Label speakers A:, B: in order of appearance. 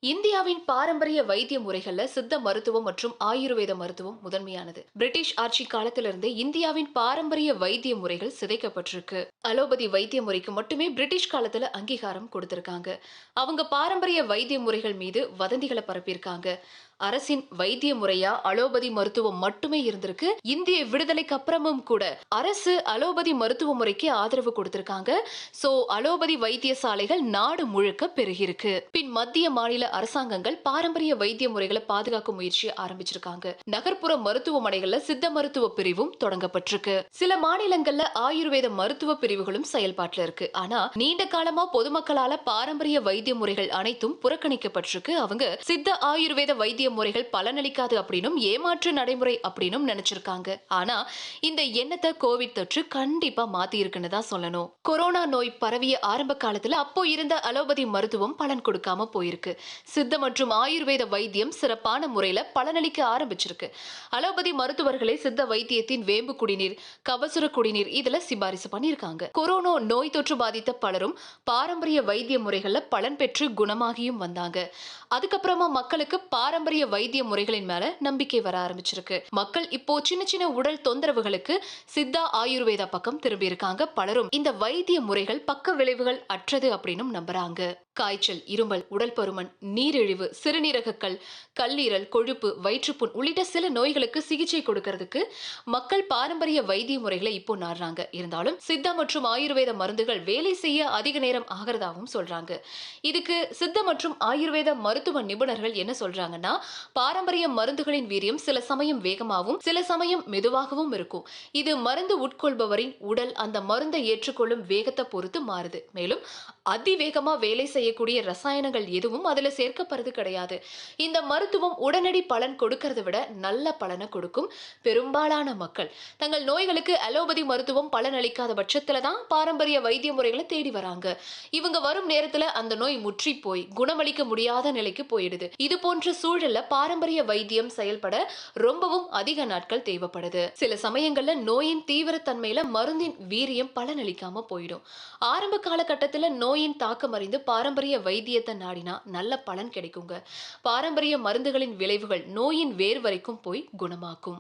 A: இந்தியாவின் பாரம்பரிய வைத்திய முறைகள்ல சித்த மருத்துவம் மற்றும் ஆயுர்வேத மருத்துவம் முதன்மையானது. பிரிட்டிஷ் ஆட்சி காலத்திலிருந்தே இந்தியாவின் பாரம்பரிய வைத்திய முறைகள் சிதைக்கப்பட்டிருக்கு. அலோபதி வைத்திய முறைக்கு மட்டுமே பிரிட்டிஷ் காலத்துல அங்கீகாரம் கொடுத்திருக்காங்க. அவங்க பாரம்பரிய வைத்திய முறைகள் மீது வதந்திகளை பரப்பியிருக்காங்க. அரசின் வைத்திய முறையா அலோபதி மருத்துவம் மட்டுமே இருந்திருக்கு. இந்திய விடுதலைக்கு அப்புறமும் கூட அரசு அலோபதி மருத்துவ முறைக்கு ஆதரவு கொடுத்திருக்காங்க. சோ அலோபதி வைத்தியசாலைகள் நாடு முழுக்க பெருகிருக்கு. பின் மத்திய மாநில அரசாங்கங்கள் பாரம்பரிய வைத்திய முறைகளை பாதுகாக்கும் முயற்சியை ஆரம்பிச்சிருக்காங்க. நகர்ப்புற மருத்துவமனைகள்ல சித்த மருத்துவ பிரிவும் தொடங்கப்பட்டிருக்கு. சில மாநிலங்கள்ல ஆயுர்வேத மருத்துவ பிரிவுகளும் செயல்பாட்டுல இருக்கு. ஆனா நீண்ட காலமா பொதுமக்களால பாரம்பரிய வைத்திய முறைகள் அனைத்தும் புறக்கணிக்கப்பட்டிருக்கு. அவங்க சித்த ஆயுர்வேத வைத்திய முறைகள் பலனளிக்காது அப்படின்னும் ஏமாற்று நடைமுறை அப்படின்னும் நினைச்சிருக்காங்க. ஆனா இந்த எண்ணத்தை கோவிட் தொற்று கண்டிப்பா மாத்தி இருக்குன்னு தான் சொல்லணும். கொரோனா நோய் பரவிய ஆரம்ப காலத்துல அப்போ இருந்த அலோபதி மருத்துவம் பலன் கொடுக்காம போயிருக்கு. சித்த மற்றும் ஆயுர்வேத வைத்தியம் சிறப்பான முறையில பலனளிக்க ஆரம்பிச்சிருக்கு. அலோபதி மருத்துவர்களே சித்த வைத்தியத்தின் வேம்பு குடிநீர், கபசுர குடிநீர் இதுல சிபாரிசு பண்ணிருக்காங்க. கொரோனா நோய் தொற்று பாதித்த பலரும் பாரம்பரிய வைத்திய முறைகள்ல பலன் பெற்று குணமாகியும் வந்தாங்க. அதுக்கப்புறமா மக்களுக்கு பாரம்பரிய வைத்திய முறைகளின் மேல நம்பிக்கை வர ஆரம்பிச்சிருக்கு. மக்கள் இப்போ சின்ன சின்ன உடல் தொந்தரவுகளுக்கு சித்தா ஆயுர்வேதா பக்கம் திரும்பி இருக்காங்க. பலரும் இந்த வைத்திய முறைகள் பக்க விளைவுகள் அற்றது அப்படின்னு நம்புறாங்க. காய்ச்சல், இருமல், உடல் பருமன், நீரிழிவு, சிறுநீரகக்கல், கல்லீரல், கொழுப்பு, வயிற்றுப்புண் உள்ளிட்ட சில நோய்களுக்கு சிகிச்சை கொடுக்கறதுக்கு மக்கள் பாரம்பரிய வைத்திய முறைகளை இப்போ நாடுறாங்க. இருந்தாலும் சித்தா மற்றும் ஆயுர்வேத மருந்துகள் வேலை செய்ய அதிக நேரம் ஆகிறதாவும் சொல்றாங்க. இதுக்கு சித்த மற்றும் ஆயுர்வேத மருத்துவ நிபுணர்கள் என்ன சொல்றாங்கன்னா, பாரம்பரிய மருந்துகளின் வீரியம் சில சமயம் வேகமாகவும் சில சமயம் மெதுவாகவும் இருக்கும். இது மருந்து உட்கொள்பவரின் உடல் அந்த மருந்தை ஏற்றுக்கொள்ளும் வேகத்தை பொறுத்து மாறுது. மேலும் அதிவேகமா வேலை செய்யக்கூடிய ரசாயனங்கள் எதுவும் அதுல சேர்க்கப்படுறது கிடையாது. இந்த மருத்துவம் உடனடி பலன் கொடுக்கறதை விட நல்ல பலனை கொடுக்கும். பெரும்பாலான மக்கள் தங்கள் நோய்களுக்கு அலோபதி மருத்துவம் பலன் அளிக்காத பட்சத்துல தான் பாரம்பரிய வைத்திய முறைகளை தேடி வராங்க. இவங்க வரும் நேரத்துல அந்த நோய் முற்றி போய் குணமளிக்க முடியாத நிலைக்கு போயிடுது. இது போன்ற சூழல்ல பாரம்பரிய வைத்தியம் செயல்பட ரொம்பவும் அதிக நாட்கள் தேவைப்படுது. சில சமயங்கள்ல நோயின் தீவிரத்தன்மையில மருந்தின் வீரியம் பலனளிக்காம போயிடும். ஆரம்ப காலகட்டத்துல நோயின் தாக்கம் அறிந்து பாரம்பரிய வைத்தியத்தை நாடினா நல்ல பலன் கிடைக்குங்க. பாரம்பரிய மருந்துகளின் விளைவுகள் நோயின் வேர் வரைக்கும் போய் குணமாக்கும்.